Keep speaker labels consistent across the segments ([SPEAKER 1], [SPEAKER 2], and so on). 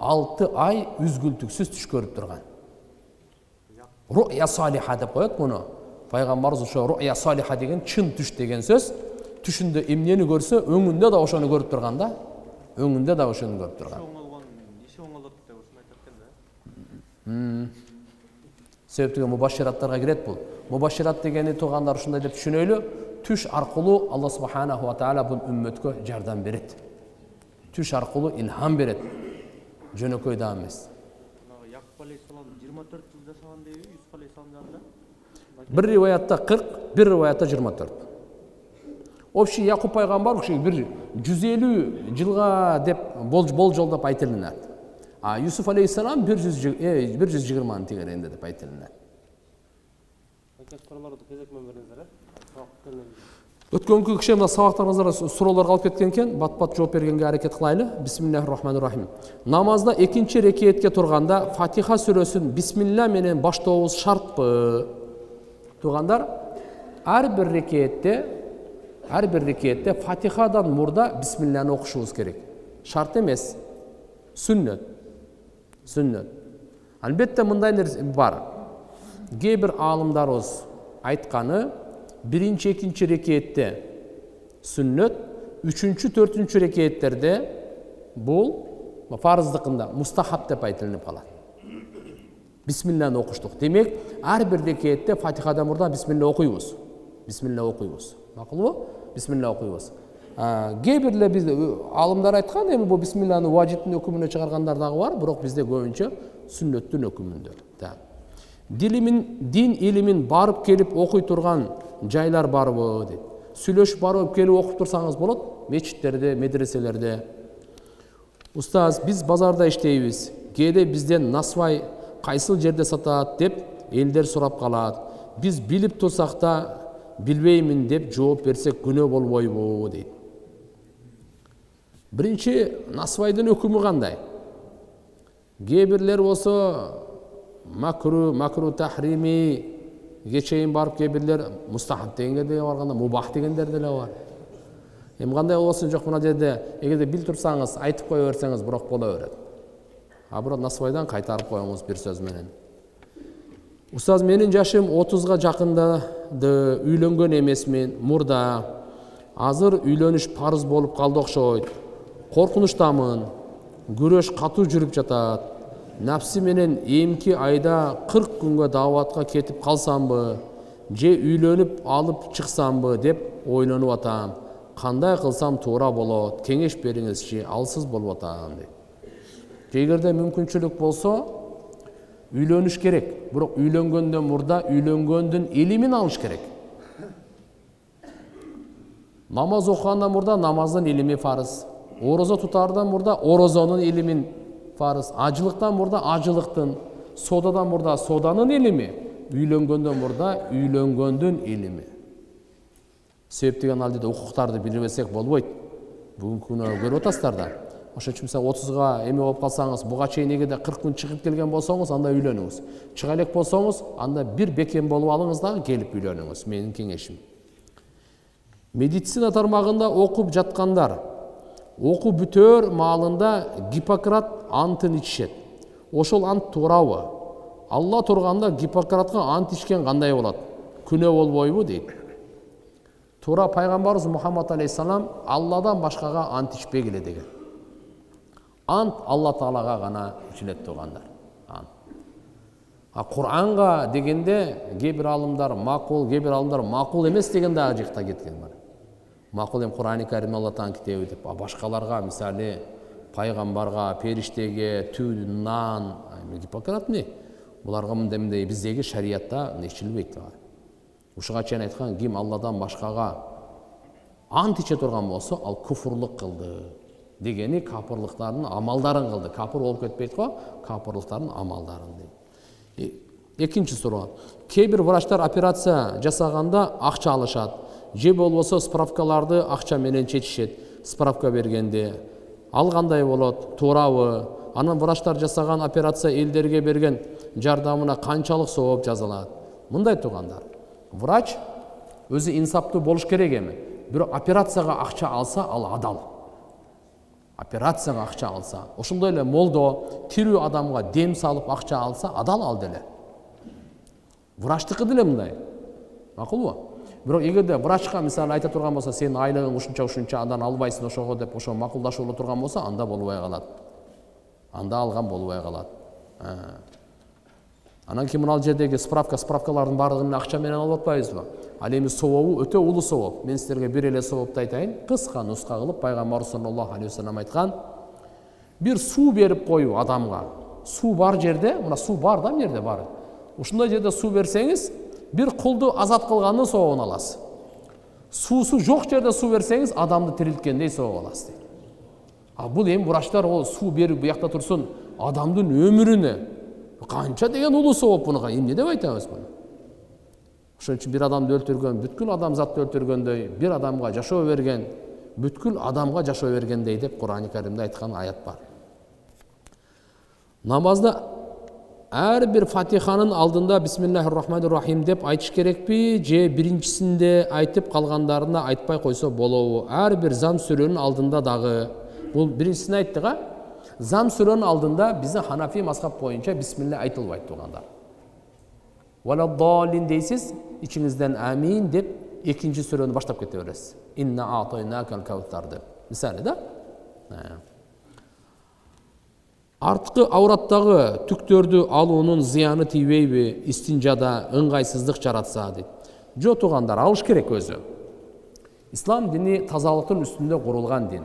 [SPEAKER 1] 6 ай үзгүлтүксүз түш көрүп турган. Ру'я салиха деп коет муну. Пайгамбарыбыз ошо ру'я салиха деген чын түш деген сөз. Түшүндө эмнени көрсө, өңүндө да ошону көрүп турган да. Өңүндө да ошону көрүп турган. Себептиги мубашираттарга кирет бул. Мубашират дегени туугандар ушундай деп түшүнөлү. Түш аркылуу Алла субханаху ва таала бул үммөткө жардам берет. Түш аркылуу илхам берет. Жөнөкөй да эмес.
[SPEAKER 2] Якуб алейхисалам 24 жыл жашаган дейби, Юсуф алейхисалам жанында?
[SPEAKER 1] Bir rivayette 40, bir rivayette 24. Общий Якуб пайгамбар 150 жылга деп болжолдоп айтылынат. А Юсуф алейхисалам 120 тегеренде деп айтылынат. Өткөнкү киши сабактарыңыздар суроолорго алып кеткен экен, бат-бат жооп бергенге аракет кылайлы. Бисмиллахир-рахманир-рахим. Намазда экинчи рекетке турганда Фатиха сүрөсүн бисмилла менен баштообуз шартпы? Тугандар, ар бир рекетте Фатихадан мурда бисмилланы окушубуз керек. Шарт эмес, сүннөт. Албетте мындай нерсе бар. Кээ бир аалымдарыбыз айтканы, биринчи, экинчи рекетте сүннөт, үчүнчү, төртүнчү рекеттерде бул фарыздыкында мустахаб деп айтылып калат. Бисмилланы окуштук. Демек, ар бир рекетте Фатихадан мурда бисмилла окуйбуз. Макулбу? Бисмилла окуйбуз. Кээ бирлер биз аалымдар айткан, эми бул бисмилланы важиптин өкүмүнө чыгаргандар дагы бар, бирок бизде көбүнчө сүннөттүн өкүмүндө. Дин илимин барып келип окуй турган жайлар барбы дейт. Сүйлөшүп барып келип окуп турсаңыз болот, мечиттерде, медреселерде. Устаз, биз базарда иштейбиз. Кээде бизден насвай кайсыл жерде сатат деп элдер сурап калат. Биз билип турсак да билбеймин деп жооп берсек күнөө болбойбу дейт. Биринчи насвайдын өкүмү кандай? Кээ бирлер болсо макру тахрими чейин барып, кээ бирлер мустахаб дегенге де барганда мубах дегендер деле бар. Эми кандай болсун жок, мына жерде эгерде бил турсаңыз айтып кое берсеңиз бирок боло берет. Бирок насвайдан кайтарып коюңуз бир сөз менен. Устаз, менин жашым 30га жакындады, үйлөнгөн эмесмин, мурда. Азыр үйлөнүш парыз болуп калды окшойт. Коркунучтамын. Күрөш катуу жүрүп жатат. Напси менен эмки айда 40 күнгө дааватка кетип калсамбы, же үйлөнүп алып чыксамбы деп ойлонуп атам. Кандай кылсам туура болот? Кеңеш бериңизчи, алсыз болуп атам дейт. Эгерде мүмкүнчүлүк болсо, үйлөнүш керек. Бирок үйлөнгөндөн мурда үйлөнгөндүн илимин алыш керек. Намаз окугандан мурда намаздын илими фарыз. Орозо тутаардан мурда орозонун илимин фарыз. Ажылыктан мурда ажылыктын, содадан мурда соданын илими, үйлөнгөндөн мурда үйлөнгөндүн илими. Себептеген алдыда укуктарды билбесек болбойт. Бүгүнкү күнү көрүп атасыздар да. Ошон үчүн 30га эме болуп калсаңыз, буга чейин эгерде 40 күн чыгып келген болсоңуз, анда үйлөнүңүз. Чыга элек болсоңуз, анда бир бекем болуп алыңыз дагы келип үйлөнүңүз. Менин кеңешим. Медицина тармагында окуп жаткандар, окуу бүтөр маалында Гиппократ антын ичишет. Ошол ант туурабы? Алла турганда Гиппократка ант ичкен кандай болот? Күнөө болбойбу дейт. Туура пайгамбарыбыз Мухаммад алейхиссалам Алладан башкага ант ичпегиле деген. Ант Алла Таалага гана ичилет тугандар. Куранга дегенде кээ бир аалымдар макул, кээ бир аалымдар макул эмес деген дагы жакта кеткен бар. Макул эми Курани Карим Аллахтан китеби деп, башкаларга, мисалы пайгамбарга, периштеге, түн, нан, Гиппократ эмне? Буларга мындай биздеги шариятта ичилбейт. Ушуга чейин айткан, ким Алладан башкага ант иче турган болсо, ал куфурлук кылды. Дегени капырлыктардын амалдарын кылды. Капыр болуп кетпейт го, капырлыктардын амалдарын дейт. Экинчи суроо. Кээ бир врачтар операция жасаганда акча алышат. Же болбосо справкаларды акча менен чечишет. Справка бергенде ал кандай болот? Туурабы? Анан врачтар жасаган операция элдерге берген жардамына канчалык сооп жазылат? Мындай тугандар. Врач өзү инсаптуу болуш керек эми. Бирок операцияга акча алса, ал адал. операцияга акча алса, ошондой эле молдо тирүү адамга дем салып акча алса, адал ал деле. Врачтыкы деле мындай. Макулбу? Бирок эгерде врачка мисалы айта турган болсо, сенин айлыгың ушунча андан албайсың ошого деп ошо макулдашып боло турган болсо, анда болбой калат. Анда алган болбой калат. Анан кийин мына жердеги справкалардын баардыгын акча менен алып атпайбызбы? Ал эми сообу өтө улуу сооп. Мен силерге бир эле соопты айтайын. Кыска нуска кылып пайгамбар саллаллаху алейхи вассалам айткан: бир суу берип коюу адамга. Суу бар жерде, мына суу бар да, жерде бар. Ушундай жерде суу берсеңиз, бир кулду азат кылгандын сообун аласыз. Суусу жок жерде суу берсеңиз, адамды тирилткендей сооп аласыз дейт. А бул эми врачтар ол суу берип буякта турсун, адамдын өмүрүнө канча деген улуу сооп буга эмне деп айтабыз буну? Ошон үчүн бир адамды өлтүргөн, бүткүл адамзатты өлтүргөндөй, бир адамга жашоо берген, бүткүл адамга жашоо бергендей деп Кур'ан-ы Каримде айткан аят бар. Намазда ар бир Фатиханын алдында Бисмиллахир-рахманир-рахим деп айтыш керекпи, же биринчисинде айтып калгандарына айтпай койсо болобу? Ар бир зам сүрөнүн алдында дагы, бул биринчисин айттык, зам сүрөнүн алдында биздин Ханафи мазхаб боюнча бисмилла айтылбайт тугандар. Валаддалин дейсиз, ичиңизден амин деп экинчи сүрөнү баштап кете бересиз. Инна атойнакал каутар деп. Мисалы да? Арткы аураттагы түктөрдү алуунун зыяны тийбейби? Истинжада ыңгайсыздык жаратса дейт. Жок тугандар, алыш керек өзү. Ислам дини тазалыктын үстүндө курулган дин.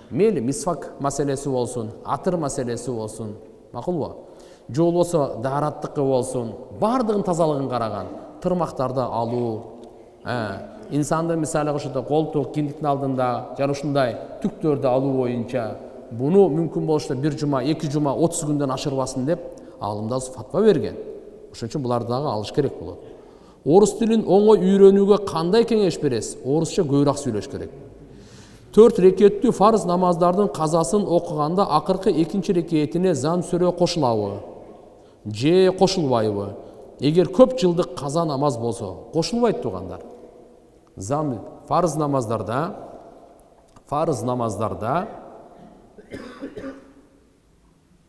[SPEAKER 1] Мейли мисвак маселеси болсун, атыр маселеси болсун, макулбу? Же болбосо даараттыкы болсун, баардыгын тазалыгын караган. Тырмактарды алуу, инсанды мисалы ошондой колтук, киндиктин алдында жана ушундай түктөрдү алуу боюнча буну мүмкүн болушта бир жума, 2 жума, 30 күндөн ашырбасын деп алымдар фатва берген. Ошон үчүн буларды дагы алыш керек болот. Орус тилин оңой үйрөнүүгө кандай кеңеш бересиз? Орусча көбүрөөк сүйлөш керек. 4 рекеттүү фарз намаздардын казасын окуганда акыркы 2 рекетине зам сүрө кошулабы? Же кошулбайбы? Эгер көп жылдык каза намаз болсо, кошулбайт тугандар. Зам фарз намаздарда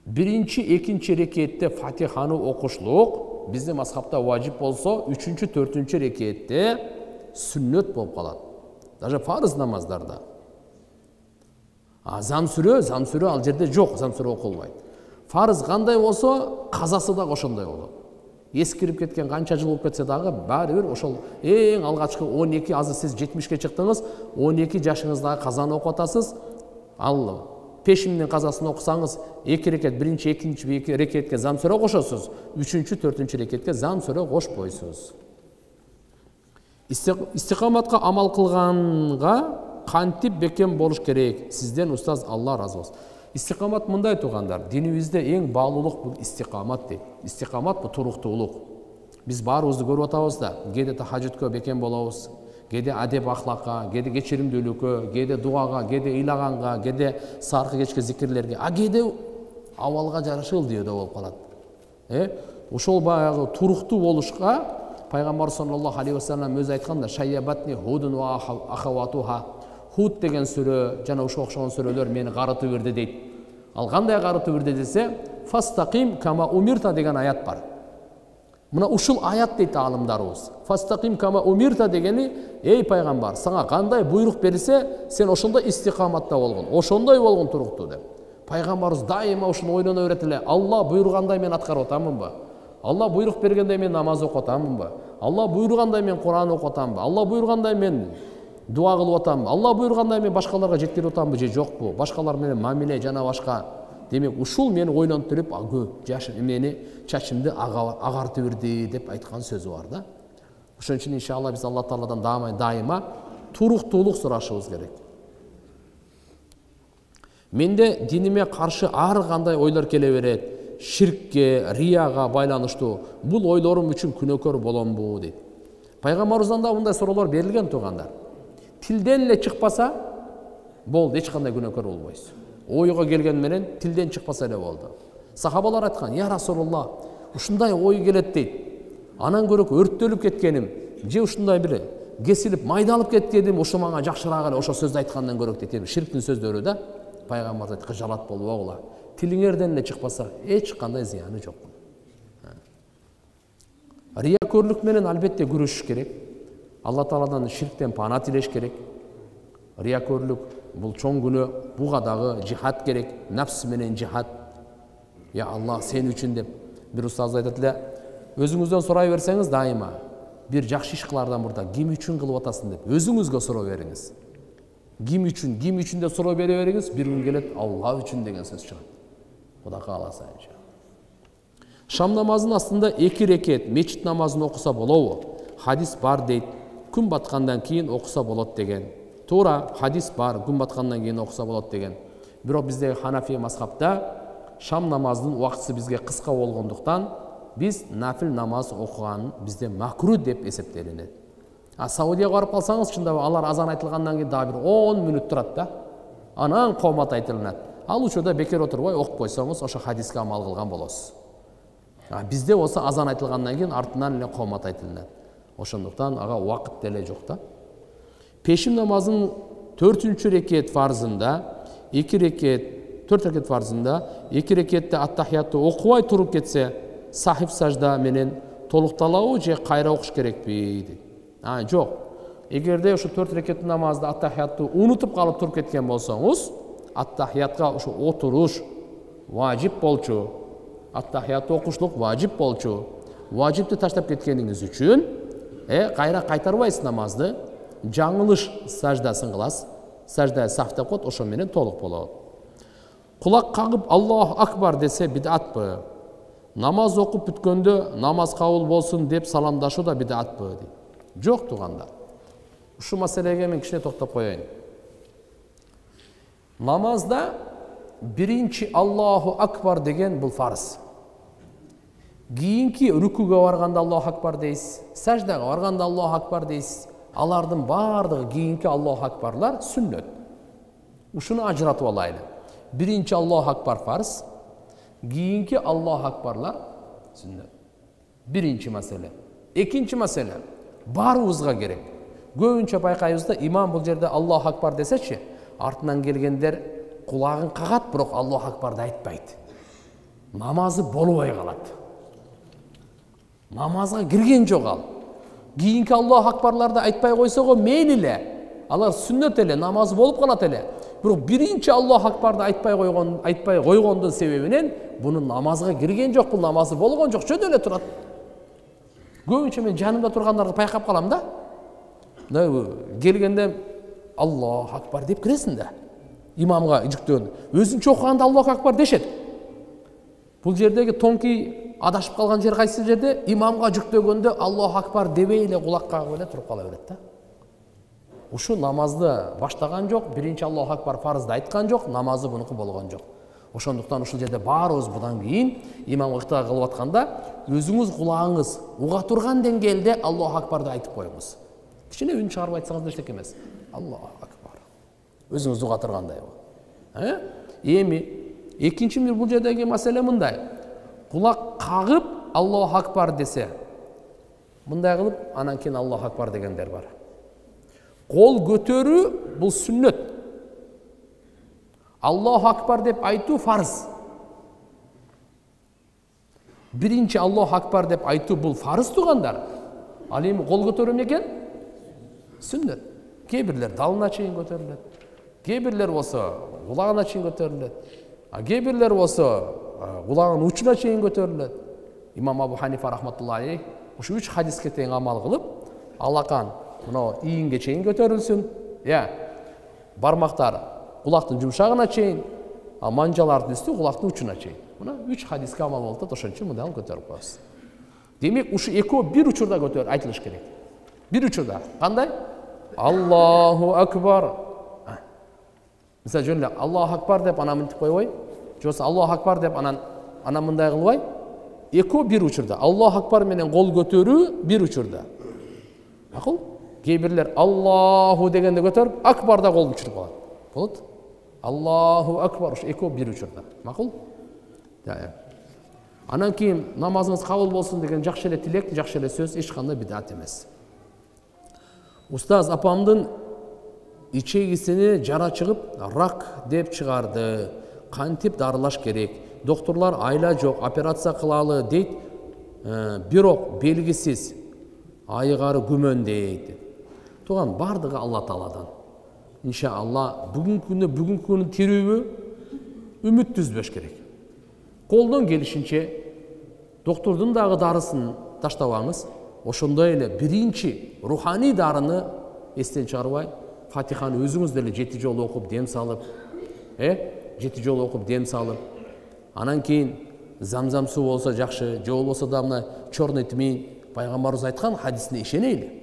[SPEAKER 1] биринчи, экинчи рекетте Фатиханы окушлук биздин мазхабта важип болсо, 3-чү, 4-чү рекетте сүннөт болуп калат. Даже фарз намаздарда. Зам сүрө ал жерде жок, зам сүрө окулбайт. Фарз кандай болсо, казасы да ошондой болот. Эскирип кеткен канча жыл болуп кетсе дагы, баары бир ошол эң алгачкы 12, азыр сиз 70ке чыктыңыз, 12 жашыңыздагы казаны окуп атасыз. Ал пешимдин казасын окусаңыз, 2 рекет, биринчи, экинчи рекетке зам сүрө кошосуз, 3-чү, 4-чү рекетке зам сүрө кошпойсуз. Истикаматка амал кылганга кантип бекем болуш керек? Сизден устаз, Алла разы болсун. Истикамат мындай тугандар, динибизде эң баалуулук бул истикамат дейт. Истикамат бул туруктуулук. Биз баарыбызды көрүп атабыз да, кээде тахажжудкө бекем болобуз, кээде адеп ахлакка, кээде кечиримдүүлүккө, кээде дуага, кээде ыйлаганга, кээде саркы кечке зикирлерге, кээде абалга жараша ылдыйда болуп калат. Ошол баягы туруктуу болушка пайгамбар саллаллаху алейхи вассалам өзү айтканда, шайябатни худун ва ахаватуха. Худ деген сүрө жана ошого окшогон сүрөлөр мени карытып берди дейт. Ал кандай карытып берди десе, фастаким кама умирта деген аят бар. Мына ушул аят дейт алымдарыбыз. Фастаким кама умирта дегени, эй пайгамбар, сага кандай буйрук берилсе, сен ошондой истикаматта болгон, ошондой болгон туруктуу деп. Пайгамбарыбыз дайыма ушуну ойлоно берет эле. Алла буйругандай мен аткарып атамынбы? Алла буйрук бергенде мен намаз окуп атамынбы? Алла буйругандай мен Кур'ан окуп атамынбы? Алла буйругандай мен дуа кылып атамбы? Алла буйругандай мен башкаларга жеткирип атамбы же жокпу? Башкалар менен мамиле жана башка. Демек, ушул мени ойлонтуруп, мени чачымды агартып берди деп айткан сөзү бар да. Ошон үчүн иншалла биз Алла Тааладан дайыма туруктуулук сурашыбыз керек. Менде диниме каршы ар кандай ойлор келе берет. Ширкке, рияга байланыштуу. Бул ойлорум үчүн күнөөкөр боломбу дейт. Пайгамбарыбыздан да мындай суроолор берилген тугандар. Тилден эле чыкпаса, болду, эч кандай күнөөкөр болбойсуз. Ойго келген менен тилден чыкпаса эле болду. Сахабалар айткан: "Я Расулулла, ушундай ой келет" дейт. Анан көрөк өрттөлүп кеткеним, же ушундай бир кесилип, майдалып кеткеним, ошо мага жакшыраак эле ошо сөздү айткандан көрөк дейт. Ширктин сөздөрү да. пайгамбар айтты, кыжалат болуп огула. Тилиңерден эле чыкпаса эч кандай зыяны жок. Рияköрлүк менен албетте күрөшүш керек. Алла Тааладан ширктен пана тилеш керек. Рияköрлүк бул чоң күнөө, буга дагы жихад керек, нафс менен жихад. Я Алла сен үчүн деп бир устаз айтат эле, өзүңүздөн сурай берсеңиз дайыма бир жакшы иш кылардан мурда ким үчүн кылып атасың деп өзүңүзгө суроо бериңиз. Ким үчүн деп суроо бере бериңиз, бир күн келет Алла үчүн деген сөз чыгат. Кудай кааласа иншалла. Шам намазынын астында 2 рекет мечит намазын окуса болобу? Хадис бар дейт. Күн баткандан кийин окуса болот деген. Туура, хадис бар, күн баткандан кийин окуса болот деген. Бирок биздеги Ханафи мазхабта шам намазынын убактысы бизге кыска болгондуктан биз нафил намаз окуган бизде макру деп эсептелинет. Саудияга барып калсаңыз, чындап алар азан айтылгандан кийин дагы бир 10 мүнөт турат да. Анан коомат айтылат. Ал учурда бекер отурбай окуп койсоңуз, ошо хадиске амал кылган болосуз. Бизде болсо азан айтылгандан кийин артынан эле коомат айтылат. Ошондуктан ага убакыт деле жок да. Пешим намазынын 4-чү рекет фарзында 2 рекет, 4 рекет фарзында 2 рекетте аттахиятты окубай туруп кетсе, сахиф сажда менен толукталабы же кайра окуш керекпи дейт. Жок. Эгерде ошо 4 рекеттин намазда аттахиятты унутуп калып туруп кеткен болсоңуз, аттахиятка ошо отуруш важип болчу. Аттахиятты окушлук важип болчу. Важипти таштап кеткениңиз үчүн кайра кайтарбайсыз намазды. Жаңылыш саждасын кыласыз. Сажда саф деп коет, ошо менен толук болот. Кулак кагып Аллаху акбар десе бидатпы? Намаз окуп бүткөндө намаз кабыл болсун деп саламдашуу да бидатпы дейт. Жок туугандар. Ушу маселеге мен кичине токтоп коеюн. Намазда биринчи Аллаху акбар деген бул фарз. Кийинки рүкүгө барганда Аллаху акбар дейсиз, саждага барганда Аллаху акбар дейсиз. Алардын бардыгы кийинки Аллаху акбарлар сүннөт. Ушуну ажыратып алайлы. Биринчи Аллаху акбар фарз, кийинки Аллаху акбарлар сүннөт. Биринчи маселе. Экинчи маселе. Баарыбызга керек. Көбүнчө байкайбыз да, имам бул жерде Аллаху акбар десечи, артынан келгендер кулагын кагат, бирок Аллаху акбарды айтпайт. Намазы болбой калат. Намазга кирген жок ал. Кийинки Аллаху акбарларды айтпай койсого мейли эле. Алар сүннөт эле, намазы болуп калат эле. Бирок биринчи Аллаху акбарды айтпай койгондун себебинен бунун намазга кирген жок, бул намазы болгон жок, чөйдө эле турат. Көбүнчө мен жанымда тургандарды байкап калам да. Келгенде Аллаху акбар деп киресиң да. Имамга жүктөн. Өзүнчө окуганда Аллаху акбар дешет. Бул жердеги тонки адашып калган жер кайсы жерде? Имамга жүктөгөндө Аллаху акбар дебей эле кулак кагып эле туруп кала берет да. Ушу намазды баштаган жок, биринчи Аллаху акбар фарызды айткан жок, намазы бунуку болгон жок. Ошондуктан ушул жерде баарыбыз будан кийин имам ыктыга кылып атканда өзүңүз кулагыңыз уга турган деңгээлде Аллаху акбарды айтып коюңуз. Кичине үн чыгарып айтсаңыз да эчтеке эмес. Аллаху акбар. Өзүңүз уга тургандай. Эми экинчи бир бул жердеги маселе мындай. Кулак кагып Аллаху акбар десе, мындай кылып анан кийин Аллаху акбар дегендер бар. Кол көтөрүү бул сүннөт. Аллаху акбар деп айтуу фарз. Биринчи Аллаху акбар деп айтуу бул фарз туугандар. Ал эми кол көтөрүү эмне экен? Сүннөт. Кээ бирлер далына чейин көтөрүлөт. Кээ бирлер болсо кулагына чейин көтөрүлөт. Кээ бирлер болсо кулагынын учуна чейин көтөрүлөт. Имам Абу Ханифа рахматуллахи ушу 3 хадиске тең амал кылып, алакан мына ийинге чейин көтөрүлсүн. Бармактар кулактын жумшагына чейин, манжалардын үстү кулактын учуна чейин. Мына 3 хадиске амал болуп, ошон үчүн мындай көтөрүп коебуз. Демек, ушу экөө бир учурда көтөрүп айтылыш керек. Бир учурда. Кандай? Аллаху акбар. Мисалы жөн эле Аллаху акбар деп анан мынтип койбой, же болбосо Аллаху акбар деп анан мындай кылбай, экөө бир учурда. Аллаху акбар менен кол көтөрүү бир учурда. Макул? Кээ бирлер Аллаху дегенде көтөрүп, акбарда кол учуруп калат. Болот? Аллаху акбар, ушу экөө бир учурда. Макул? Анан кийин намазыңыз кабыл болсун деген жакшы эле тилек, жакшы эле сөз, эч кандай бидат эмес. Устаз апамдын ичегисине жара чыгып рак деп чыгарды. Кантип дарылаш керек? Докторлар айла жок, операция кылалы дейт. Бирок белгисиз, айгары күмөндөйт. Туган бардыгы Алла Тааладан. Иншалла бүгүнкү күнү тирүүбү үмүт түзбөш керек. Колдон келишинче доктордун дагы дарысын таштабаңыз. Ошондой эле биринчи руханий дарыны эстен чыгарбай, Фатиханы өзүңүз деле 7 жолу окуп дем салып, 7 жолу окуп дем салып, анан кийин замзам суу болсо жакшы, же болбосо да мына чорный тмин пайгамбарыбыз айткан хадисине ишенейли.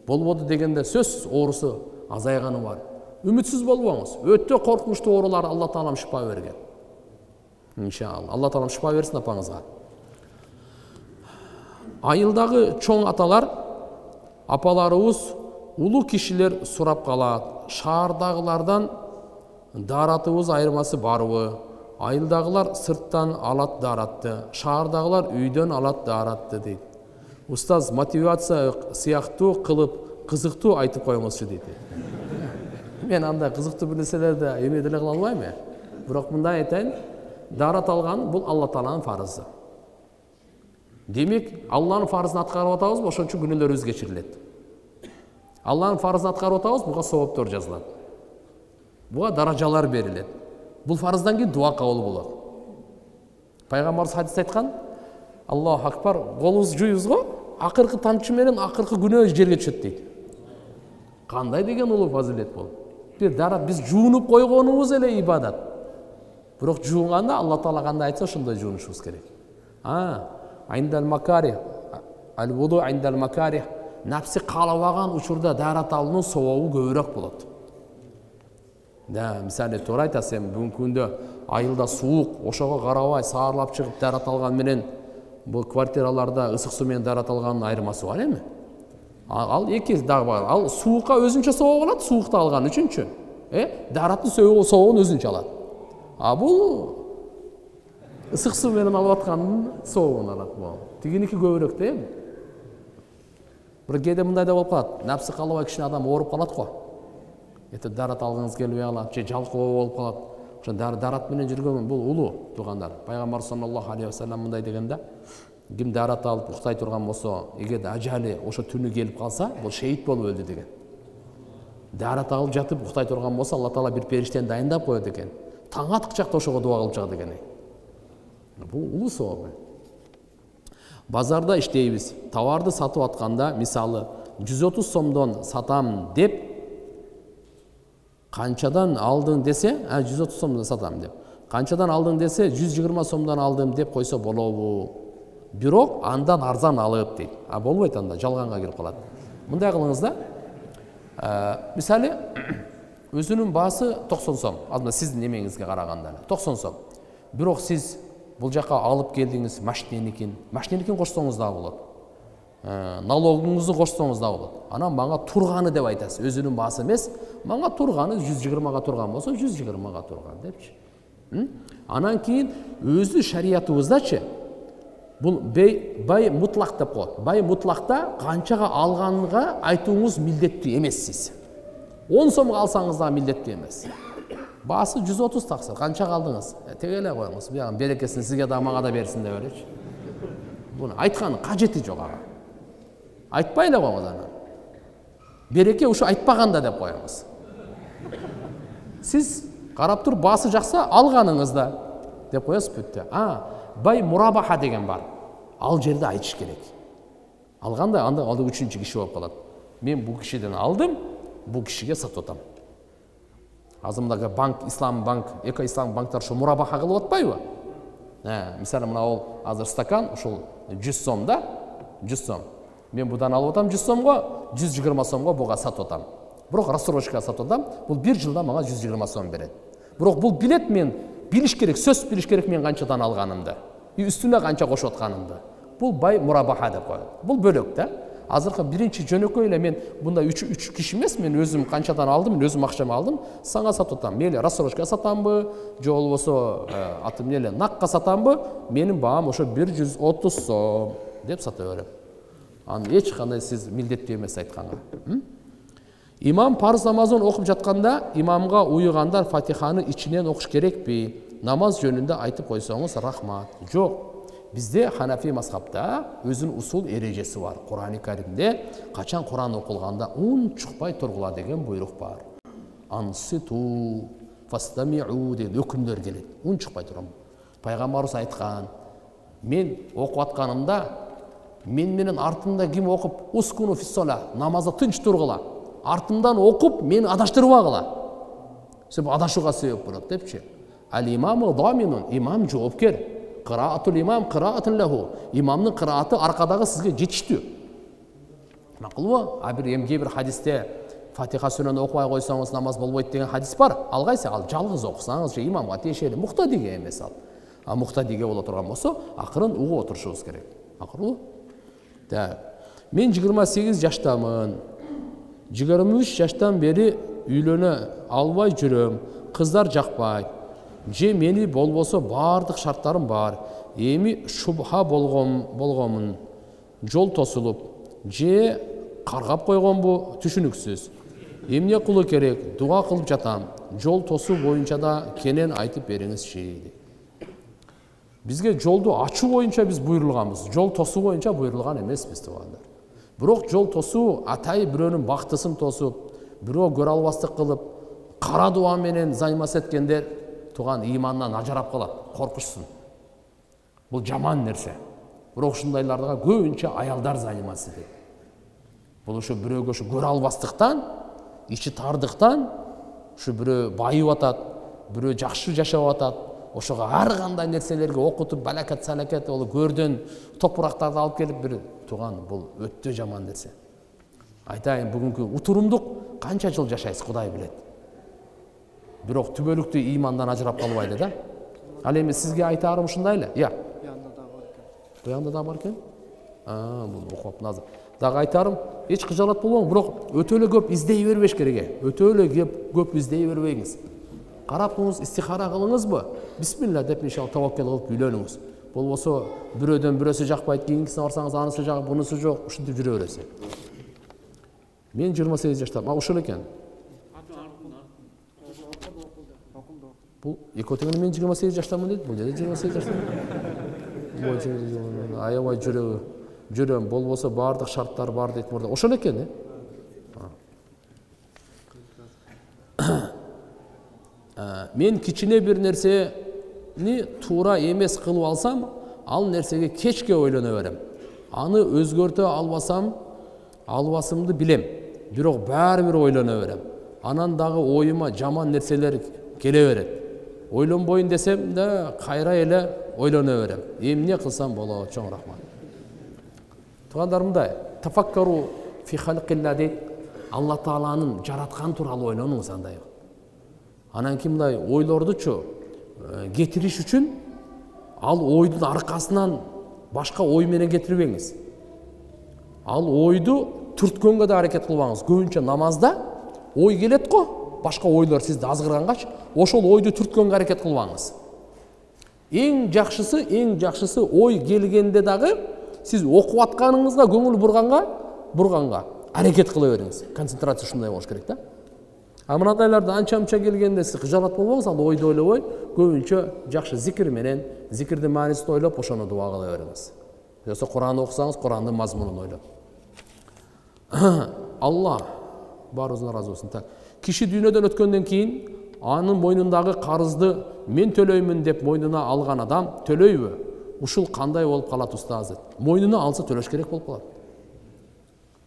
[SPEAKER 1] Болбоду дегенде сөзсүз оорусу азайганы бар. Үмүтсүз болбоңуз. Өтө коркунучтуу оорулар Алла Таалам шифа берген. Иншалла. Алла Таалам шифа берсин апаңызга. Айылдагы чоң аталар, апаларыбыз улуу кишилер сурап калат. Шаардагылардан даратыбыз айырмасы барбы? Айылдагылар сырттан алат даратты, шаардагылар үйдөн алат даратты дейт. Устаз мотивация сыяктуу кылып, кызыктуу айтып коюңузчу дейт. Мен андай кызыктуу бир нерселерди эме деле кыла албайм. Бирок мындай айтайын, дарат алган бул Алла Тааланын фарызы. Демек, Алланын фарызын аткарып атабызбы, ошон үчүн күнөөлөрүбүз кечирилет. Алланын фарызын аткарып атабыз, буга сооптор жазылат. Буга даражалар берилет. Бул фарыздан кийин дуа кабыл болот. Пайгамбарыбыз хадисте айткан: Аллаху акбар, колубузду жуйбуз го, акыркы тамчы менен акыркы күнөө жерге түшөт дейт. Кандай деген улуу фазилет бул. Бир дарат биз жуунуп койгонубуз эле ибадат. Бирок жуунганда Алла Таала кандай айтса ошондой жуунушубуз керек. Айндал макари, ал-вуду айндал макари, напси каалабаган учурда дарат алуунун сообу көбүрөөк болот. Да, мисалы туура айтасың, бүгүнкү күндө айылда суук, ошого карабай саарлап чыгып дарат алган менен бул квартираларда ысык суу менен дарат алганын айырмасы бар эми? Ал эки дагы бар. Ал суукка өзүнчө сообу алат, суукта алган үчүнчү. Дараттын сообун өзүнчө алат. Бул ысык суу менен алып аткандын сообун алат бул. Тигиники көбүрөөк да эми. Бир кээде мындай да болуп калат. Напсы калабай кичине адам ооруп калат го. Дарат алгыңыз келбей калат, же жалкоо болуп калат. Ошо дарат менен жүргөн бул улуу туугандар. Пайгамбар саллаллаху алейхи вассалам мындай дегенде, ким дарат алып уктай турган болсо, эгерде ажалы ошо түнү келип калса, бул шейит болуп өлдү деген. Дарат алып жатып уктай турган болсо, Алла Таала бир периштени дайындап коет экен. Таң аткычакта ошого дуа кылып чыгат экен. Бул улуу сооп. Базарда иштейбиз. Товарды сатып атканда, мисалы 130 сомдон сатам деп, канчадан алдың десе, 130 сомдон сатам деп. Канчадан алдың десе, 120 сомдон алдым деп койсо болобу. Бирок андан арзан алып дейт. Болбойт анда, жалганга кирип калат. Мындай кылыңыз да. Мисалы, өзүнүн баасы 90 сом. Азыркы сиздин эмеңизге караганда 90 сом. Бирок сиз бул жака алып келдиңиз машиненикин кошсоңуз да болот. Налогуңузду кошсоңуз да болот. Анан мага турганы деп айтасыз. Өзүнүн баасы эмес, мага турганы 120га турган болсо 120га турган депчи. Анан кийин өзү шариятыбыздачы бул бай мутлак деп коет. Бай мутлакта канчага алганга айтууңуз милдеттүү эмес сиз. 10 сомго алсаңыз да милдеттүү эмес. Баасы 130 таксыр. Канчага алдыңыз? Теге эле коюңуз. Буягы берекесин сизге да мага да берсин деп элечи. Буну айтканын кажети жок ага. Айтпай эле коюңуз анан. Береке ушу айтпаганда деп коюңуз. Сиз карап туруп баасы жакса алганыңызда деп коесуз бүттү. Бай мурабаха деген бар. Ал жерде айтыш керек. Алганда анда алды үчүнчү киши болуп калат. Мен бул кишиден алдым, бул кишиге сатып атам. Азырдагы банк, ислам банк, эко-ислам банктар ушу мурабаха кылып атпайбы? Мисалы мына ол азыр стакан ушул 100 сом да, 100 сом. Мен будан алып атам 100 сомго, 120 сомго буга сатып атам. Бирок рассрочка сатып атам, бул 1 жылда мага 120 сом берет. Бирок бул билет мен билиш керек, сөз билиш керек мен канчадан алганымды. Үстүнө канча кошуп атканымды. Бул бай мурабаха деп коет. Бул бөлөк да. Азыркы биринчи жөнөкөй эле мен бунда 3 киши эмес, мен өзүм канчадан алдым, мен өзүм акчамы алдым, сага сатып атам. Мейли рассрочка сатамбы, же болбосо атым эле накка сатамбы, менин баам ошо 130 сом деп сата берем. Аны эч кандай сиз милдеттүү эмес айтканга. Имам парыз намазын оқып жатқанда имамға уйығандар фатиханы içінен оқыш керек пе? Намаз жөнінде айтып қойсаңыз рахмат. Жоқ. Бізде Ханафи мазхабта өзінің усул ережесі бар. Құран-ы Каримде қачан Құран оқылғанда ұн шықпай тұрғыла деген бұйрық бар. Анситу фастамиу деген өкімдер келеді. Ұн шықпай тұрам. Пайғамбарымыз айтқан, мен оқып атқанымда менен артымда кім оқып ускуну фиссола намазда тынч тұрғыла. Артымдан оқып мені адаштырбағыла. Себебі адашуға себеп болады депші. Ал имаму даминун, имам жауапкер. Қираатул имам қираатун лаху. Имамның қирааты арқадағы сізге жетішті. Мақұл ба? Емге бір хадисте Фатиха сүрені оқымай қойсаңыз намаз болмайды деген хадис бар. Алғайса, ал жалғыз оқысаңыз, имамға тиешелі мұқтадиге емес ал. Мұқтадиге бола тұрған болса, ақырын ұғы отырышыңыз керек. Мақұл ба? Мен 28 жаштамын. 23 жаштан бері үйлене албай жүрем, қыздар жақпай. Же мені болбосо бардық шарттарым бар. Эми шубха болгомун, жол тосулуп, же қарғап қойған бұ түшініксіз. Емне құлы керек, дуа қылып жатам. Жол тосу бойынша да кенен айтып беріңіз шейді. Бізге жолды ачу бойынша біз бұйырылғанбыз. Жол тосу бойынша бұйырылған емес біз туғандар. Бирок жол тосу атай бирөөнүн бактысын тосуп, бирөө көрө албастык кылып, кара дуа менен займас эткендер туган имандан ажырап калат, коркушсун. Бул жаман нерсе. Бирок ушундайларга көбүнчө аялдар займасы дейт. Бул ушу бирөөгө ушу көрө албастыктан, ичи тардыктан ушу бирөө байып атат, бирөө жакшы жашап атат. Ошого ар кандай нерселерге окутуп, балакат салакат, ол көрдөн топурактарды алып келип бир туган, бул өтө жаман нерсе. Айтайын, бүгүнкү утурумдук канча жыл жашайсыз, Кудай билет. Бирок түбөлүктүү имандан ажырап калбайды да. Ал эми сизге айтарым ушундай эле. Я. Буянда да бар экен. Бул окуп назар. Дагы айтарым, эч кыжалат болбоң, бирок өтө эле көп издей бербеш керек. Өтө эле көп издей бербеңиз. Карап туруңуз, истихара кылыңызбы? Бисмилла деп иншалла таваккал кылып үйлөнүңүз. Болбосо бирөөдөн бирөөсү жакпайт, кийинкисине барсаңыз анысы жагып, бунусу жок, ушинтип жүрө бересиз. Мен 28 жаштамын. Ошол экен. Бул экотеңе мен 28 жаштамын дейт. Бул жерде 28 жаштамын. Аябай жүрөм, болбосо бардык шарттар бар дейт мурда. Ошол экен, мен кичине бир нерсени туура эмес кылып алсам, ал нерсеге кечке ойлоно берем. Аны өзгөртө албасымды билем. Бирок баары бир ойлоно берем. Анан дагы оюма жаман нерселер келе берет. Ойлонбойын десем да кайра эле ойлоно берем. Эмне кылсам болот, чоң рахмат. Туугандарымдай, тафаккару фи халқилла дейт. Алла Тааланын жараткан тууралуу ойлонуңуз андай. Анан кимдай ойлордучу кетириш үчүн ал ойдун аркасынан башка ой менен кетирбеңиз. Ал ойду түрткөнгө да аракет кылбаңыз. Көбүнчө намазда ой келет го, башка ойлор сизди азгыргангач, ошол ойду түрткөнгө аракет кылбаңыз. Эң жакшысы ой келгенде дагы сиз окуп атканыңызга көңүл бурганга аракет кыла бериңиз. Концентрация ушундай болуш керек да. А мынадайларда анча-мынча келгенде сиз кыжалат болбоңуз, ал ойду ойлобой, көбүнчө жакшы зикир менен, зикирдин маанисин ойлоп, ошону дуа кыла бериңиз. Жоксо Куранды окусаңыз, Курандын мазмунун ойлоп. Алла баарыбыздан разы болсун. Киши дүйнөдөн өткөндөн кийин анын мойнундагы карызды мен төлөймүн деп мойнуна алган адам төлөйбү? Ушул кандай болуп калат устаз? Мойнуна алса төлөш керек болуп калат.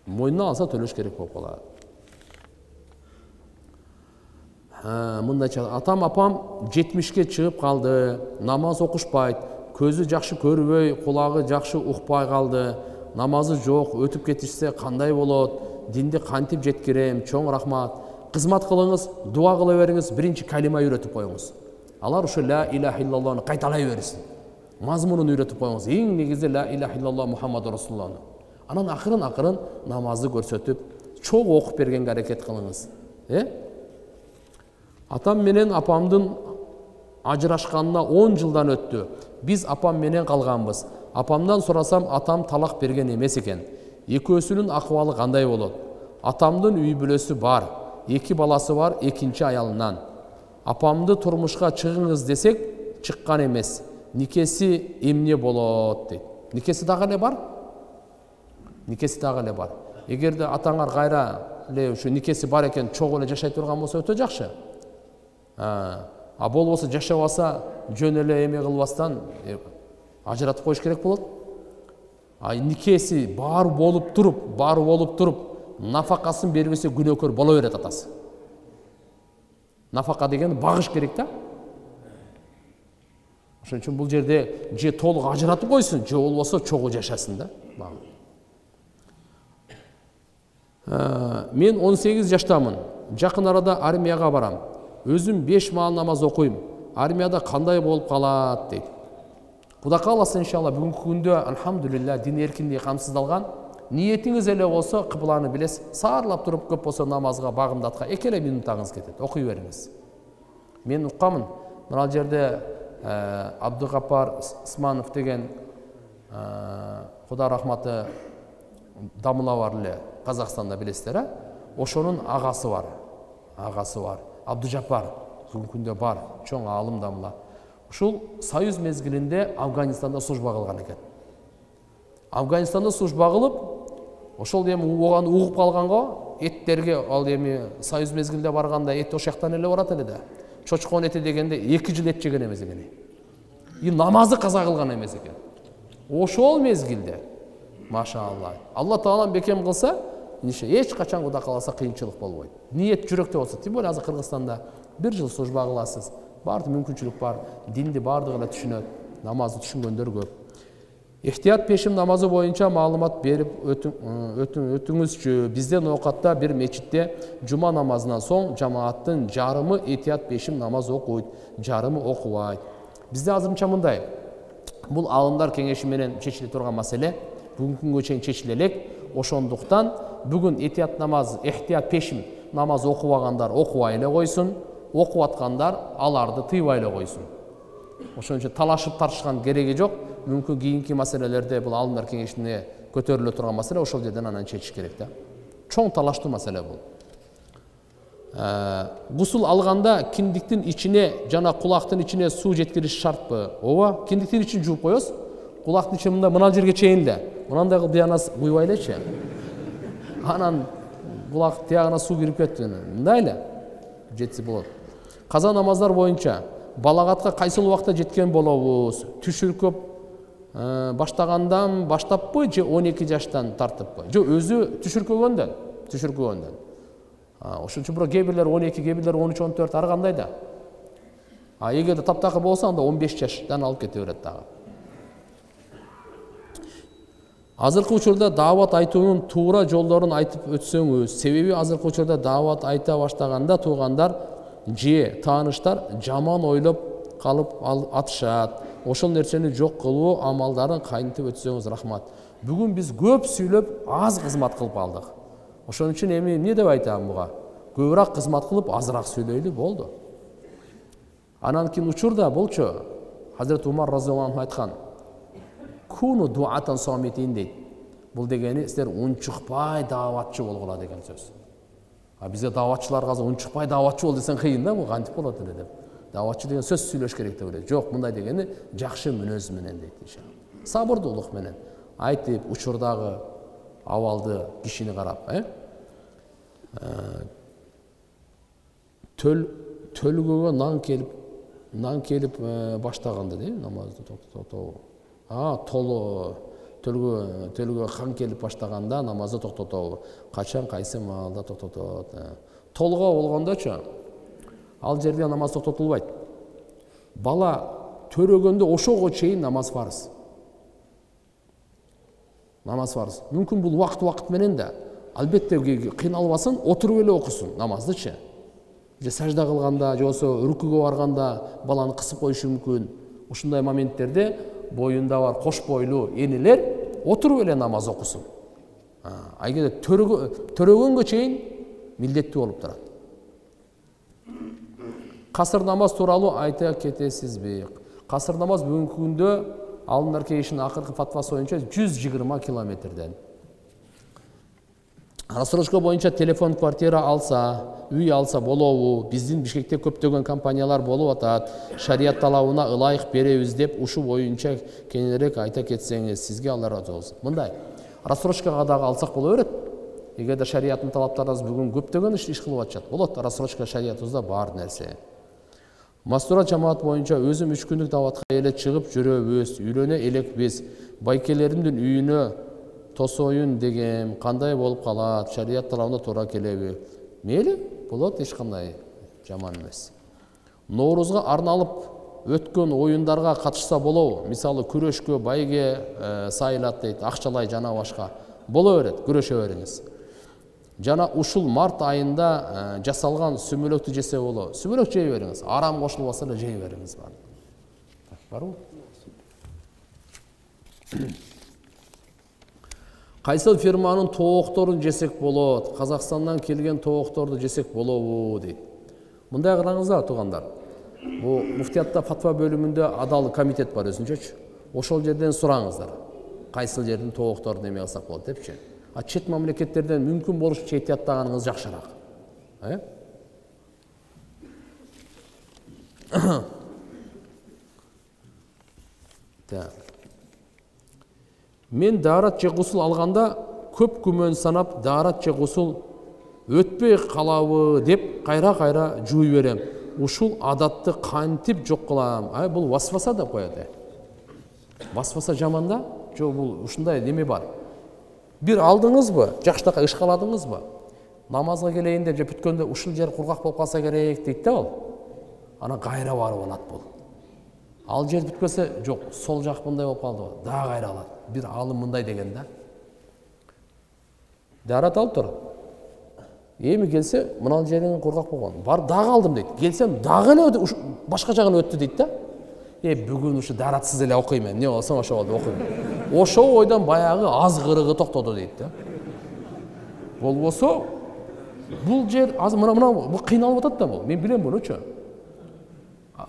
[SPEAKER 1] Мойнуна алса төлөш керек болуп калат. Мындайча атам апам 70ке чыгып калды, намаз окушпайт, көзү жакшы көрбөй, кулагы жакшы укпай калды, намазы жок, өтүп кетишсе кандай болот, динди кантип жеткирем, чоң рахмат. Кызмат кылыңыз, дуа кыла бериңиз, биринчи калима үйрөтүп коюңуз. Алар ушу ла иляха иллаллахны кайталай берсин. Мазмунун үйрөтүп коюңуз. Эң негизи ла иляха иллаллах Мухаммаду Расулуллахны. Анан акырын намазды көрсөтүп, чоң окуп бергенге аракет кылыңыз. Атам менен апамдын ажырашканына 10 жылдан өттү. Биз апам менен калганбыз. Апамдан сурасам, атам талак берген эмес экен. Экөөсүнүн акыбалы кандай болот? Атамдын үй бүлөсү бар, 2 баласы бар, экинчи аялынан. Апамды турмушка чыгыңыз десек, чыккан эмес. Никеси эмне болот дейт. Никеси дагы эле бар? Никеси дагы эле бар. Эгерде атаңар кайра эле ушу никеси бар экен, чогуу эле жашай турган болсо өтө жакшы. А болбосо жашабаса, жөн эле эме кылбастан ажыратып коюш керек болот. А никеси бар болуп туруп, нафакасын бербесе күнөөкөр боло берет атасы. Нафака деген багыш керек да. Ошон үчүн бул жерде же толук ажыратып койсун, же болбосо чогуу жашасын да. Мен 18 жаштамын. Жакын арада армияга барам. Өзүм 5 маал намаз окуйм. Армияда кандай болуп калат дейт. Кудай кааласа иншалла бүгүнкү күндө алхамдулилля дин эркиндиги камсыздалган. Ниетиңиз эле болсо кыбланы билесиз, саарлап туруп көп болсо намазга багымдатка 2 минутаңыз кетет. Окуй бериңиз. Мен уккамын. Мына жерде Абдыгапар Исманов деген Кудай рахматы дамыла бар эле Казакстанда билесиздер, ошонун агасы бар. Абдыжапар бүгүнкү күндө бар, чоң аалым дамыла. Ушул Союз мезгилинде Афганистанда служба кылган экен. Афганистанда служба кылып, ошол эми оған угуп калганго, эттерге ал эми Союз мезгилинде барганда эт ошол жактан эле барат эле да. Чочкон эти дегенде 2 жыл эт жеген эмес экен. И намазды каза кылган эмес экен. Ошол мезгилде машаалла. Алла Таалам бекем кылса, эч качан Кудай кааласа кыйынчылык болбойт. Ниет жүрөктө болсо, тим более азыр Кыргызстанда 1 жыл служба кыласыз. Баардык мүмкүнчүлүк бар. Динди баардыгы эле түшүнөт. Намазды түшүнгөндөр көп. Ихтият пешим намазы боюнча маалымат берип өтүңүзчү. Бизден оокатта бир мечитте жума намазынан соң жамааттын жарымы ихтият пешим намаз окуйт, жарымы окубайт. Бизде азырынча мындай. Бул аалымдар кеңеши менен чечиле турган маселе. Бүгүнкү күнгө чейин чечиле элек. Ошондуктан бүгүн ихтият пешим намаз окубагандар окубай эле койсун, окуп аткандар аларды тыйбай эле койсун. Ошон үчүн талашып тартышкан кереги жок. Мүмкүн кийинки маселелерде бул аалымдар кеңешине көтөрүлө турган маселе ошол жерден анан чечиш керек да. Чоң талаштуу маселе бул. Гусул алганда киндиктин ичине жана кулактын ичине суу жеткириш шартпы? Ооба, киндиктин ичин жууп коесуз. Кулактын ичин мына жерге чейин эле. Мынандай кылып диянас куйбай элечи. Анан кулак тиягына суу кирип кетти. Мындай эле жетсе болот. Каза намаздар боюнча балагатка кайсыл убакта жеткен болобуз? Түшүркөп баштагандан баштаппы же 12 жаштан тартыппы? Же өзү түшүркөгөндөн? Ошон үчүн кээ бирлер 12, кээ бирлер 13, 14 ар кандай да. Эгерде таптакыр болсо анда 15 жаштан алып кете берет дагы. Азыркы учурда даават айтуунун туура жолдорун айтып өтсөңүз. Себеби азыркы учурда даават айта баштаганда туугандар же тааныштар жаман ойлоп калып атышат. Ошол нерсени жок кылуу амалдарын кантип өтсөңүз рахмат. Бүгүн биз көп сүйлөп, аз кызмат кылып алдык. Ошон үчүн эми эмне деп айтам буга? Көбүрөөк кызмат кылып, азыраак сүйлөйлү болду. Анан кийин учурда болчу Хазрет Умар разияллаху анху айткан: "Куну дуатан самитин" дейт. Бул дегени силер унчукпай дааватчы болгула деген сөз. Бизде дааватчыларга азыр унчукпай дааватчы бол десең кыйын да, бул кантип болот эле деп. Дааватчы деген сөз сүйлөш керек деп эле. Жок, мындай дегени жакшы мүнөз менен дейт иншалла. Сабырдуулук менен айтып, учурдагы абалды кишини карап, төлгөгө нан келип баштаганда дейм, намазды токтотуу. Төлгө кан келип баштаганда намазды токтотуу. Качан кайсы маалда токтотот? Толго болгондочу ал жерде намаз токтотулбайт. Бала төрөгөндө ошого чейин намаз фарыз. Мүмкүн бул вакыт менен да. Албетте кыйналбасын, отуруп эле окусун намаздычы. Же сажда кылганда, же болсо рукуга барганда баланы кысып коюшу мүмкүн. Ушундай моменттерде боюнда бар кош бойлуу энелер отуруп эле намаз окусун. Эгерде төрөгөнгө чейин милдеттүү болуп турат. Касыр намаз тууралуу айта кетесизби? Касыр намаз бүгүнкү күндө Алымдар кеңешинин акыркы фатвасы боюнча 120 километрден. рассрочка боюнча телефон квартира алса, үй алса болобу? Биздин Бишкекте көптөгөн компаниялар болуп атат. Шарият талабына ылайык беребиз деп ушу боюнча кеңирээк айта кетсеңиз, сизге алар разы болсун. Мындай рассрочкага дагы алсак боло берет. Эгерде шариаттын талаптарыбыз бүгүн көптөгөн иш кылып атышат. Болот, рассрочка шариятыбызда бар нерсе. Мастура жамаат боюнча өзүм 3 күндүк даватка эле чыгып жүрөбүз, үйлөнө элекпиз. Байкелеримдин үйүнө тосоюн дегем, кандай болуп калат, шарият талабына туура келеби? Мейли, болот, эч кандай жаман эмес. Ноорузга арналып өткөн оюндарга катышса болобу? Мисалы күрөшкө, байге сайылат дейт, акчалай жана башка. Боло берет, күрөшө бериңиз. Жана ушул март айында жасалган сүмөлөктү жесе болобу? Сүмөлөк жей бериңиз. Арам кошулбаса эле жей бериңиз. Барбы? Кайсыл фирманын тоокторун жесек болот? Казакстандан келген тоокторду жесек болобу дейт. Мындай караңыздар туугандар. Бул муфтиятта фатва бөлүмүндө адал комитет бар өзүнчөчү. Ошол жерден сураңыздар. Кайсыл жердин тоокторун эме кылсак болот депчи. А чет мамлекеттерден мүмкүн болушунча этияттаганыңыз жакшыраак. Мен даарат же гусул алганда көп күмөн санап, даарат же гусул өтпөй калабы деп кайра жууй берем. Ушул адатты кантип жок кылам? Бул васваса деп коет. Васваса жаман да? Жок, бул ушундай неме бар. Бир алдыңызбы, жакшыраак ышкаладыңызбы? Намазга келейин деп же бүткөндө ушул жер кургак болуп калса керек дейт да ол. Анан кайра барып алат бул. Ал жер бүткөсө, жок, сол жак мындай болуп калды, дагы кайра алат. Бир алым мындай деген да. Даарат алып тур. Эми келсе, мына жерин кургак болгон. Бар дагы алдым дейт. Келсем дагы эле башка жагына өттү дейт да. Бүгүн ушу дааратсыз эле окуйм мен. Не болсо ошо болду окуйм. Ошо ойдон баягы азгырыгы токтоду дейт да. Болбосо бул жер азыр мына бул кыйналып атат да бул. Мен билем мунучу.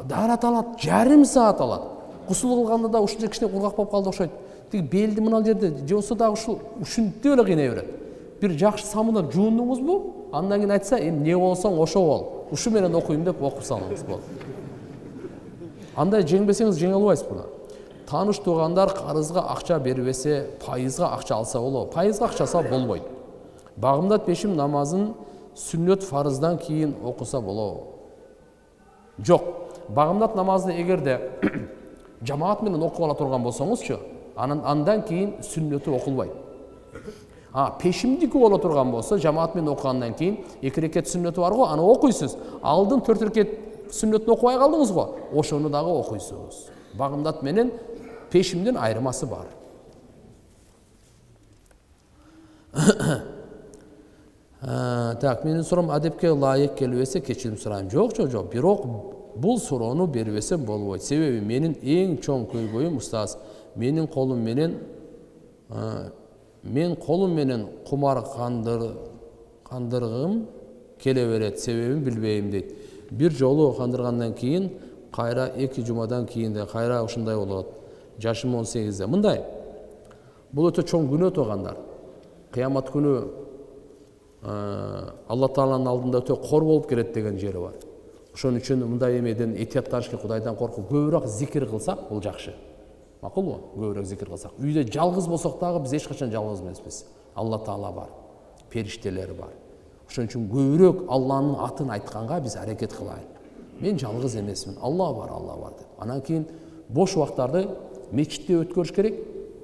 [SPEAKER 1] Даарат алат, жарым саат алат. Гусул кылганда да ушул жер кичине кургак болуп калды окшойт. Тиги белди мына жерде же болсо дагы ушинтип эле кыйнай берет. Бир жакшы самындап жуундуңузбу? Андан кийин айтса, эмне болсоң ошо бол. Ушу менен окуйм деп окуп салыңыз болот. Андай жеңбесеңиз жеңе албайсыз буну. Тааныш туугандар карызга акча бербесе, пайызга акча алса болобу? Пайызга акча алса болбойт. Багымдат пешим намазын сүннөт фарыздан кийин окуса болобу? Жок. Багымдат намазды эгерде жамаат менен окуп ала турган болсоңузчу, андан кийин сүннөтү окулбайт. Пешимдики боло турган болсо, жамаат менен окугандан кийин 2 рекет сүннөтү бар го, аны окуйсуз. Алдын 4 рекет сүннөтүн окубай калдыңыз го, ошону дагы окуйсуз. Багымдат менен пешимдин айырмасы бар. Так, менин сурам адепке ылайык келбесе кечирим сурайм. Жок, бирок бул суроону бербесем болбойт. Себеби менин эң чоң көйгөйүм устаз, менин колум менен кумар кандыргым келе берет, себебин билбейм дейт. Бир жолу кандыргандан кийин кайра 2 жумадан кийин да кайра ушундай болот. Жашым 18. Мындай. Бул өтө чоң күнөө туугандар. Кыямат күнү Алла Тааланын алдында өтө кор болуп келет деген жери бар. Ошон үчүн мындай эмеден этиятташки Кудайдан коркуп көбүрөөк зикир кылсак бул жакшы. Макулбу? Көбүрөөк зикир кылсак. Үйдө жалгыз болсок дагы биз эч качан жалгыз эмеспиз. Алла Таала бар. Периштелери бар. Ошон үчүн көбүрөөк Алланын атын айтканга биз аракет кылайлы. Мен жалгыз эмесмин. Алла бар деп. Анан кийин бош убактарды мечитте өткөрүш керек,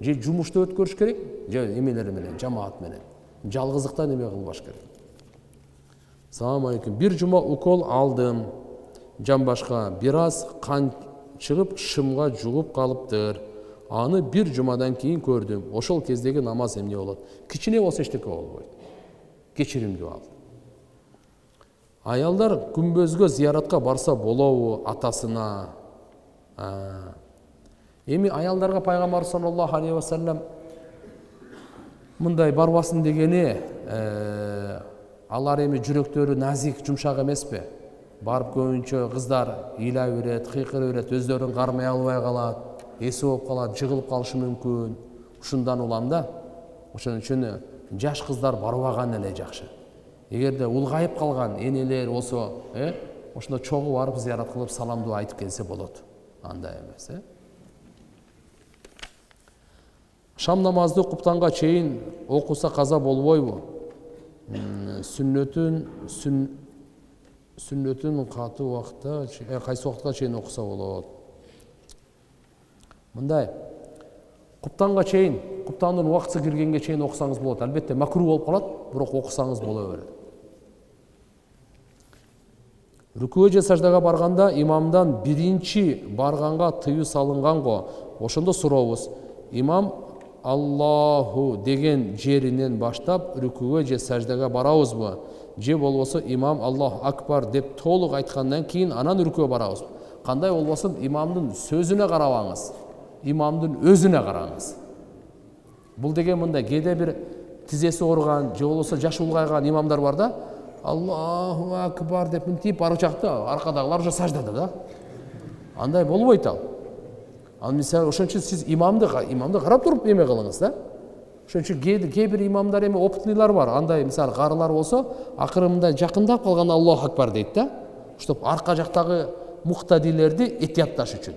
[SPEAKER 1] же жумушта өткөрүш керек, же эмелер менен, жамаат менен. Жалгыздыктан эме кылбаш керек. Салам алейкум. Бир жума укол алдым. Жамбашка бир аз кан чыгып шымга жугуп калыптыр. Аны бир жумадан кийин көрдүм. Ошол кездеги намаз эмне болот? Кичине болсо эчтеке болбойт. Кечиримдүү ал. Аялдар күмбөзгө зияратка барса болобу атасына? Эми аялдарга пайгамбар саллаллаху алейхи ва саллям мындай барбасын дегени, алар эми жүрөктөрү назик, жумшак эмеспи? Барып көбүнчө кыздар ыйлай берет, кыйкырып берет, өздөрүн кармай албай калат, эси болуп калат, жыгылып калышы мүмкүн. Ушундан улам да. Ошон үчүн жаш кыздар барбаган эле жакшы. Эгерде улгайып калган энелер болсо, ошондо чогуу барып зыярат кылып саламдуу айтып келсе болот. Андай эмес, Шам намазды куптанга чейин окуса каза болбойбу? Сүннөтүн каты убакытта, кайсы убакытка чейин окуса болот? Мындай, куптанга чейин, куптандын убакыты киргенге чейин окусаңыз болот. Албетте макруh болуп калат, бирок окусаңыз боло берет. Рүкүгө же саждага барганда имамдан биринчи барганга тыюу салынган го. Ошондо сурообуз. Имам Аллаху деген жеринен баштап рүкүгө же саждага барабызбы? Же болбосо имам Аллаху акбар деп толук айткандан кийин анан рүкүгө барабызбы? Кандай болбосун имамдын сөзүнө карабаңыз. Имамдын өзүнө караңыз. Бул деген мындай кээде бир тизеси ооруган, же болбосо жашы улгайган имамдар бар да, Аллаху акбар деп мынтип барып жакта, аркадагылар уже саждада да. Андай болбойт ал. Ал мисалы ошон үчүн сиз имамды карап туруп эме кылыңыз да. Ошон үчүн кээ бир имамдар эми опытныйлар бар. Андай мисалы карылар болсо, акыры мындай жакындап калганда Аллаху акбар дейт да. Ошоп арка жактагы муктадилерди этиятташ үчүн.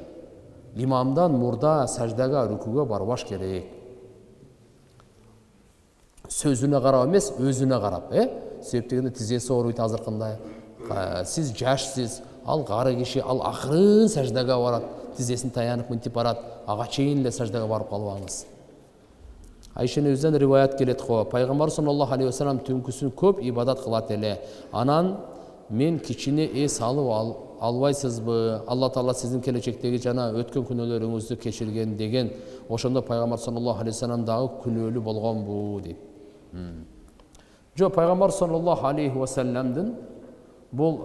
[SPEAKER 1] Имамдан мурда саждага, рүкүгө барбаш керек. Сөзүнө карап эмес, өзүнө карап, Себеп дегенде тизеси ооруйт азыркындай. Сиз жашсыз, ал кары киши, ал акырын саждага барат, тизесин таянып мынтип барат, ага чейин эле саждага барып калбаңыз. Айшенин өзүнөн риваят келет го. Пайгамбар саллаллаху алейхи вассалам түнкүсүн көп ибадат кылат эле. Анан мен кичине эс алып албайсызбы? Алла Таала сиздин келечектеги жана өткөн күнөөлөрүңүздү кечирген деген. Ошондо пайгамбар саллаллаху алейхи вассалам дагы күнөөлүү болгонбу дейт. Жо пайгамбар саллаллаху алейхи вассаламдын бул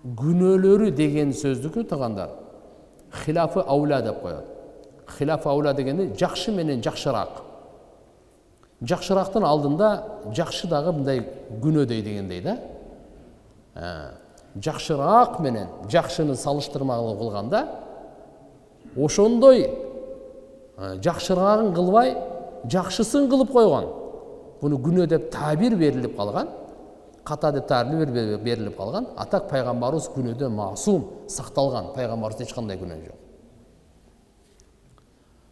[SPEAKER 1] күнөөлөрү деген сөздүкү тагындар хилафы аула деп коет. Хилафы аула дегенде жакшы менен жакшыраак. Жакшырактын алдында жакшы дагы мындай күнөөдөй дегендей да. Жакшыраак менен жакшыны салыштырмалуу кылганда ошондой жакшыраагын кылбай жакшысын кылып койгон. Буну күнөө деп табир берилип калган, ката деп табир берилип калган. Атак пайгамбарыбыз күнөөдөн маасум, сакталган. Пайгамбарыбызда эч кандай күнөө жок.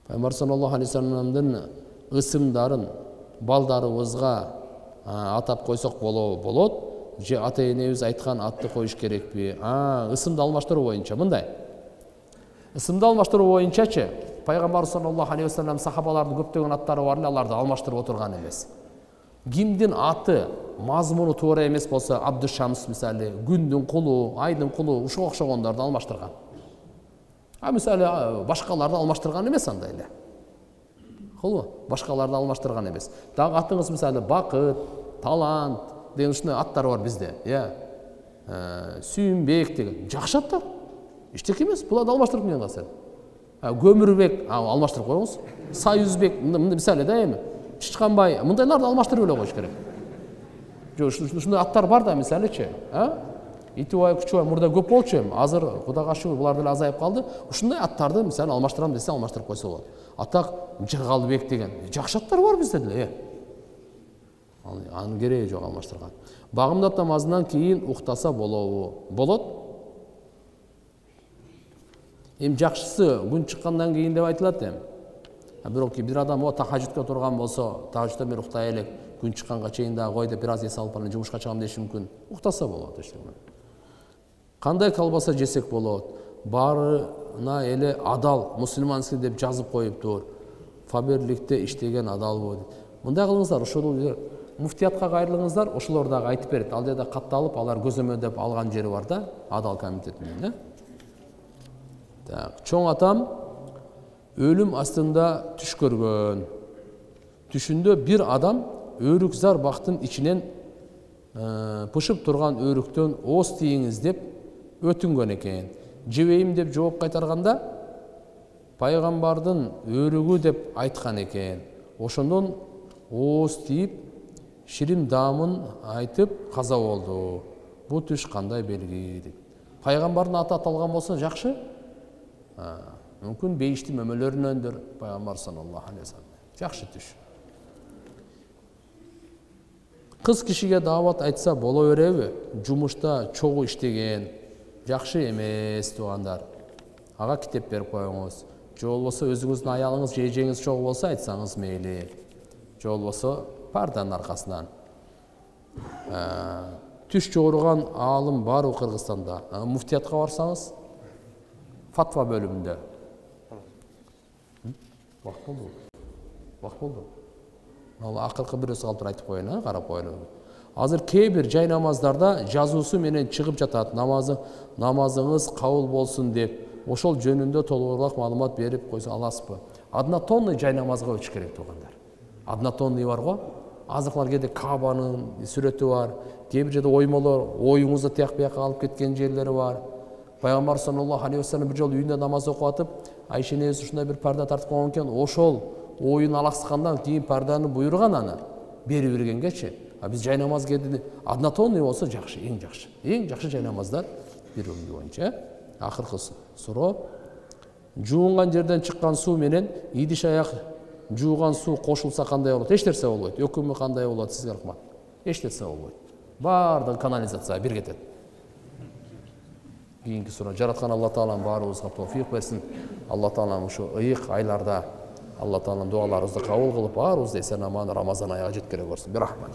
[SPEAKER 1] Пайгамбар саллаллаху алейхи вассаламдын ысымдарын балдарыбызга атап койсок болот. Же ата-энебиз айткан атты коюш керекпи? Ысымды алмаштыруу боюнча мындай. Ысымды алмаштыруу боюнчачы Пайгамбар саллаллаху алейхи вассалам сахабалардын көптөгөн аттары бар эле, аларды алмаштырып отурган эмес. Кимдин аты мазмуну туура эмес болсо, Абдушамс мисалы, күндүн кулу, айдын кулу, ушуга окшогондорду алмаштырган. Мисалы башкаларды алмаштырган эмес андай эле. Кулбу? Башкаларды алмаштырган эмес. Дагы атыңыз мисалы Бакыт, Талант деген ушундай аттар бар бизде, Сүйүнбек деген жакшы аттар. Эчтеке эмес, буларды алмаштырып мен калсам. Көмүрбек алмаштырып коюңуз. Союзбек, мисалы да эми. Чычканбай, мындайларды алмаштырып эле коюш керек. Ушундай аттар бар да мисалычы, Итибай, Күчүбай мурда көп болчу эми, азыр Кудайга шүгүр булар деле азайып калды. Ушундай аттарды мисалы алмаштырам десе алмаштырып койсо болот. Атак Жыргалбек деген жакшы аттар бар бизде деле. Анын кереги жок алмаштырган. Багымдат намазынан кийин уктаса болот. Эми жакшысы күн чыккандан кийин деп айтылат эми. Бирок бир адам тахажжудка турган болсо, тахажжудтан бери уктай элек, күн чыкканга чейин дагы кой деп бир аз эс алып анан жумушка чыгам деши мүмкүн. Уктаса болот эчтеме. Кандай колбаса жесек болот? Барына эле адал, мусулманский деп жазып коюптур. Фаберликте иштеген адалбы дейт. Мындай кылыңыздар, ошол муфтиятка кайрылыңыздар, ошолор дагы айтып берет. Ал жерде катталып, алар көзөмөлдөп алган жери бар да, адал комитетинен, Чоң атам өлүм астында түш көргөн. Түшүндө бир адам өрүкзар бактын ичинен пышып турган өрүктөн ооз тийиңиз деп өтүнгөн экен. Жебейим деп жооп кайтарганда пайгамбардын өрүгү деп айткан экен. Ошондон ооз тийип ширим даамын айтып каза болду. Бу түш кандай белги дейт. Пайгамбардын аты аталган болсо жакшы. Мүмкүн бейишти мөмөлөрүнөндүр пайгамбар саллаллаху алейхи вассалам. Жакшы түш. Кыз кишиге даават айтса боло береби? Жумушта чогуу иштеген, жакшы эмес туугандар. Ага китеп берип коюңуз. Же болбосо өзүңүздүн аялыңыз же эжеңиз чогуу болсо айтсаңыз мейли. Же болбосо парданын аркасынан. Түш жогурган аалым бар Кыргызстанда. Муфтиятка барсаңыз, фатва бөлүмүндө. Вакыт болду. Вакыт болду. Ал акыркы бирөөсү калдыр айтып коеюн, карап коелу. Азыр кээ бир жай намаздарда жазуусу менен чыгып жатат. Намазыңыз кабыл болсун деп, ошол жөнүндө толугураак маалымат берип койсо аласызбы? Однотонный жай намазга өтүш керек туугандар. Однотонный бар го. Азырлар кээде Кабанын сүрөтү бар. Кээ бир жерде оймолор, оюңузду тияк бияка алып кеткен жерлери бар. Пайгамбар саллаллаху алейхи вассалам бир жолу үйүндө намаз окуп атып, Айша энебиз ушундай бир парда тартып койгон экен. Ошол ойын алаксыкандан кийин парданы буйруган аны берип бергенгечи. Биз жай намаз кээде однотонный болсо жакшы, эң жакшы. Эң жакшы жай намаздар бир өмүр боюнча. Акыркы суроо. Жуунган жерден чыккан суу менен идиш аяк жууган суу кошулса кандай болот? Эч нерсе болбойт. Өкүмү кандай болот? Сизге рахмат. Эч нерсе болбойт. Бардыгы канализацияга бир кетет. Кийинки суроо. Жараткан Алла Таалам баарыбызга товфик берсин. Алла Таалам ушу ыйык айларда Алла Таалам дуаларыбызды кабыл кылып, баарыбызды эсен аман Рамазан айыга жеткире көрсүн. Бирахмат.